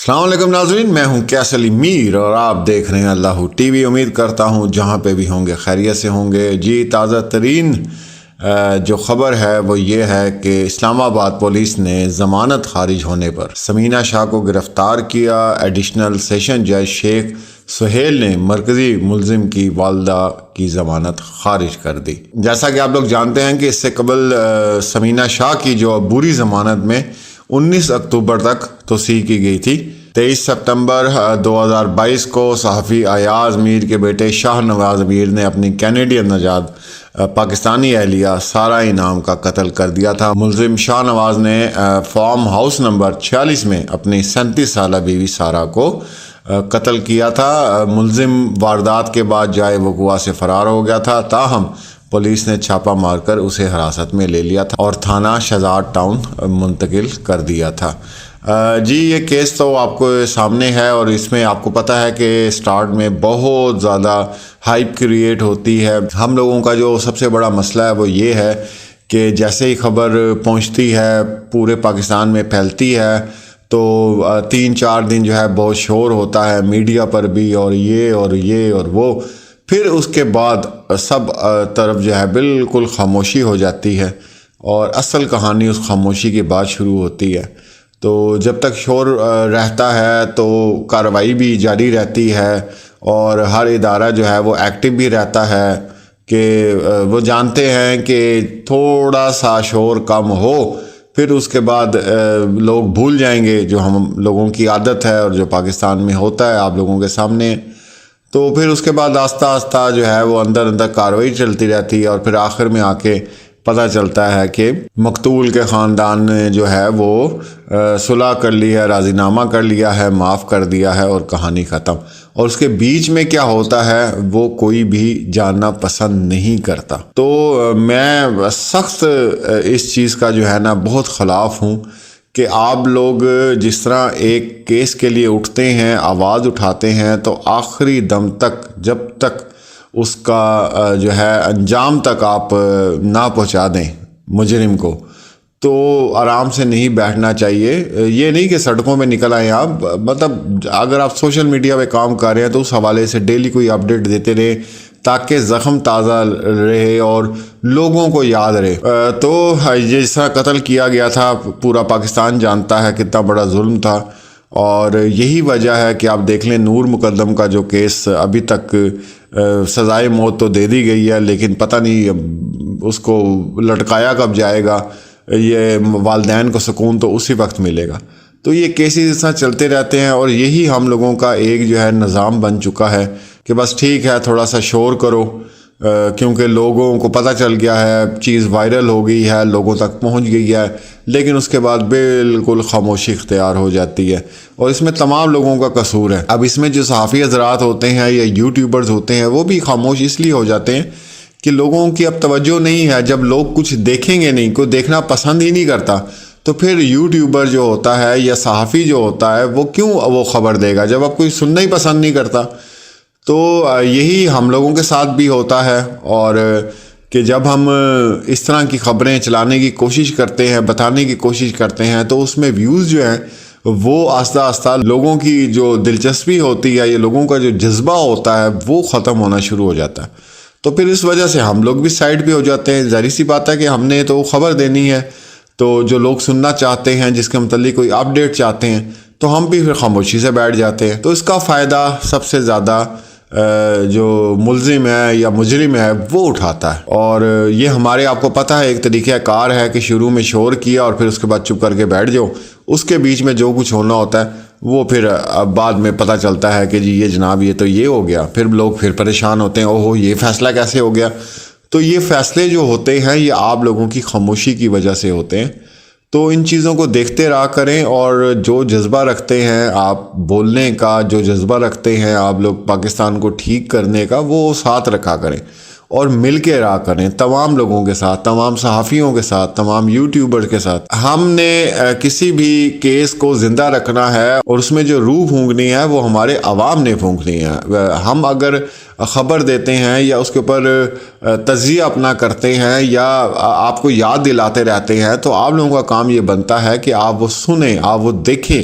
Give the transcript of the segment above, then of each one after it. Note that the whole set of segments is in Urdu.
السلام علیکم ناظرین، میں ہوں کیس علی میر اور آپ دیکھ رہے ہیں اللہ ٹی وی۔ امید کرتا ہوں جہاں پہ بھی ہوں گے خیریت سے ہوں گے۔ جی، تازہ ترین جو خبر ہے وہ یہ ہے کہ اسلام آباد پولیس نے ضمانت خارج ہونے پر ثمینہ شاہ کو گرفتار کیا۔ ایڈیشنل سیشن جج شیخ سہیل نے مرکزی ملزم کی والدہ کی ضمانت خارج کر دی۔ جیسا کہ آپ لوگ جانتے ہیں کہ اس سے قبل ثمینہ شاہ کی جو عبوری ضمانت میں 19 اکتوبر تک توسیع کی گئی تھی۔ 23 ستمبر 2022 کو صحافی ایاز میر کے بیٹے شاہ نواز میر نے اپنی کینیڈین نژاد پاکستانی اہلیہ سارہ انعام کا قتل کر دیا تھا۔ ملزم شاہ نواز نے فارم ہاؤس نمبر 46 میں اپنی 37 سالہ بیوی سارہ کو قتل کیا تھا۔ ملزم واردات کے بعد جائے وقوع سے فرار ہو گیا تھا، تاہم پولیس نے چھاپا مار کر اسے حراست میں لے لیا تھا اور تھانہ شہزاد ٹاؤن منتقل کر دیا تھا۔ جی، یہ کیس تو آپ کو سامنے ہے اور اس میں آپ کو پتہ ہے کہ سٹارٹ میں بہت زیادہ ہائپ کریٹ ہوتی ہے۔ ہم لوگوں کا جو سب سے بڑا مسئلہ ہے وہ یہ ہے کہ جیسے ہی خبر پہنچتی ہے پورے پاکستان میں پھیلتی ہے تو 3-4 دن جو ہے بہت شور ہوتا ہے میڈیا پر بھی، اور یہ اور وہ، پھر اس کے بعد سب طرف جو ہے بالکل خاموشی ہو جاتی ہے اور اصل کہانی اس خاموشی کے بعد شروع ہوتی ہے۔ تو جب تک شور رہتا ہے تو کارروائی بھی جاری رہتی ہے اور ہر ادارہ جو ہے وہ ایکٹیو بھی رہتا ہے کہ وہ جانتے ہیں کہ تھوڑا سا شور کم ہو، پھر اس کے بعد لوگ بھول جائیں گے، جو ہم لوگوں کی عادت ہے اور جو پاکستان میں ہوتا ہے آپ لوگوں کے سامنے۔ تو پھر اس کے بعد آہستہ آہستہ جو ہے وہ اندر کارروائی چلتی رہتی ہے اور پھر آخر میں آ کے پتہ چلتا ہے کہ مقتول کے خاندان نے جو ہے وہ صلح کر لی ہے، راضی نامہ کر لیا ہے، معاف کر دیا ہے اور کہانی ختم۔ اور اس کے بیچ میں کیا ہوتا ہے وہ کوئی بھی جاننا پسند نہیں کرتا۔ تو میں سخت اس چیز کا جو ہے نا بہت خلاف ہوں کہ آپ لوگ جس طرح ایک کیس کے لیے اٹھتے ہیں، آواز اٹھاتے ہیں، تو آخری دم تک جب تک اس کا جو ہے انجام تک آپ نہ پہنچا دیں مجرم کو، تو آرام سے نہیں بیٹھنا چاہیے۔ یہ نہیں کہ سڑکوں میں نکل آئیں آپ، مطلب اگر آپ سوشل میڈیا پہ کام کر رہے ہیں تو اس حوالے سے ڈیلی کوئی اپڈیٹ دیتے رہے تاکہ زخم تازہ رہے اور لوگوں کو یاد رہے۔ تو جس طرح قتل کیا گیا تھا پورا پاکستان جانتا ہے کتنا بڑا ظلم تھا، اور یہی وجہ ہے کہ آپ دیکھ لیں نور مقدم کا جو کیس ابھی تک سزائے موت تو دے دی گئی ہے، لیکن پتہ نہیں اس کو لٹکایا کب جائے گا، یہ والدین کو سکون تو اسی وقت ملے گا۔ تو یہ کیسز اس طرح چلتے رہتے ہیں اور یہی ہم لوگوں کا ایک جو ہے نظام بن چکا ہے کہ بس ٹھیک ہے تھوڑا سا شور کرو، کیونکہ لوگوں کو پتہ چل گیا ہے، چیز وائرل ہو گئی ہے، لوگوں تک پہنچ گئی ہے، لیکن اس کے بعد بالکل خاموشی اختیار ہو جاتی ہے اور اس میں تمام لوگوں کا قصور ہے۔ اب اس میں جو صحافی حضرات ہوتے ہیں یا یوٹیوبرز ہوتے ہیں وہ بھی خاموش اس لیے ہو جاتے ہیں کہ لوگوں کی اب توجہ نہیں ہے۔ جب لوگ کچھ دیکھیں گے نہیں، کوئی دیکھنا پسند ہی نہیں کرتا، تو پھر یوٹیوبر جو ہوتا ہے یا صحافی جو ہوتا ہے وہ کیوں وہ خبر دے گا جب اب کوئی سننا ہی پسند نہیں کرتا۔ تو یہی ہم لوگوں کے ساتھ بھی ہوتا ہے، اور کہ جب ہم اس طرح کی خبریں چلانے کی کوشش کرتے ہیں، بتانے کی کوشش کرتے ہیں، تو اس میں ویوز جو ہیں وہ آہستہ آہستہ لوگوں کی جو دلچسپی ہوتی ہے یا لوگوں کا جو جذبہ ہوتا ہے وہ ختم ہونا شروع ہو جاتا ہے۔ تو پھر اس وجہ سے ہم لوگ بھی سائڈ پہ ہو جاتے ہیں۔ ظاہر سی بات ہے کہ ہم نے تو خبر دینی ہے، تو جو لوگ سننا چاہتے ہیں، جس کے متعلق کوئی اپڈیٹ چاہتے ہیں، تو ہم بھی پھر خاموشی سے بیٹھ جاتے ہیں۔ تو اس کا فائدہ سب سے زیادہ جو ملزم ہے یا مجرم ہے وہ اٹھاتا ہے، اور یہ ہمارے آپ کو پتہ ہے ایک طریقہ کار ہے کہ شروع میں شور کیا اور پھر اس کے بعد چپ کر کے بیٹھ جاؤ، اس کے بیچ میں جو کچھ ہونا ہوتا ہے وہ پھر بعد میں پتہ چلتا ہے کہ جی یہ جناب یہ تو یہ ہو گیا، پھر لوگ پھر پریشان ہوتے ہیں، اوہو یہ فیصلہ کیسے ہو گیا۔ تو یہ فیصلے جو ہوتے ہیں یہ آپ لوگوں کی خاموشی کی وجہ سے ہوتے ہیں۔ تو ان چیزوں کو دیکھتے رہا کریں، اور جو جذبہ رکھتے ہیں آپ بولنے کا، جو جذبہ رکھتے ہیں آپ لوگ پاکستان کو ٹھیک کرنے کا، وہ ساتھ رکھا کریں اور مل کے رہا کریں تمام لوگوں کے ساتھ، تمام صحافیوں کے ساتھ، تمام یوٹیوبر کے ساتھ۔ ہم نے کسی بھی کیس کو زندہ رکھنا ہے اور اس میں جو روح پھونکنی ہے وہ ہمارے عوام نے پھونکنی ہے۔ ہم اگر خبر دیتے ہیں یا اس کے اوپر تجزیہ اپنا کرتے ہیں یا آپ کو یاد دلاتے رہتے ہیں، تو آپ لوگوں کا کام یہ بنتا ہے کہ آپ وہ سنیں، آپ وہ دیکھیں۔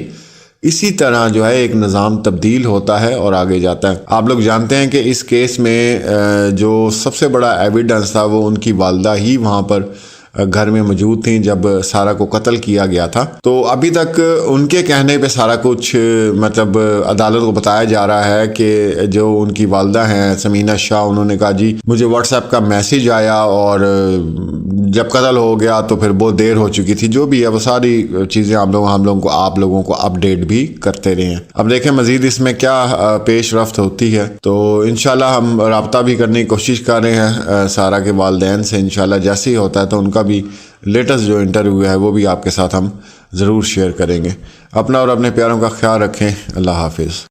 اسی طرح جو ہے ایک نظام تبدیل ہوتا ہے اور آگے جاتا ہے۔ آپ لوگ جانتے ہیں کہ اس کیس میں جو سب سے بڑا ایویڈنس تھا وہ ان کی والدہ ہی وہاں پر گھر میں موجود تھیں جب سارہ کو قتل کیا گیا تھا۔ تو ابھی تک ان کے کہنے پہ سارا کچھ مطلب عدالت کو بتایا جا رہا ہے کہ جو ان کی والدہ ہیں ثمینہ شاہ، انہوں نے کہا جی مجھے واٹس ایپ کا میسیج آیا اور جب قتل ہو گیا تو پھر بہت دیر ہو چکی تھی۔ جو بھی ہے وہ ساری چیزیں آپ لوگوں کو اپڈیٹ بھی کرتے رہے ہیں۔ اب دیکھیں مزید اس میں کیا پیش رفت ہوتی ہے، تو انشاءاللہ ہم رابطہ بھی کرنے کی کوشش کر رہے ہیں سارہ کے والدین سے۔ انشاءاللہ جیسے ہی ہوتا ہے تو ان کا بھی لیٹسٹ جو انٹرویو ہے وہ بھی آپ کے ساتھ ہم ضرور شیئر کریں گے۔ اپنا اور اپنے پیاروں کا خیال رکھیں۔ اللہ حافظ۔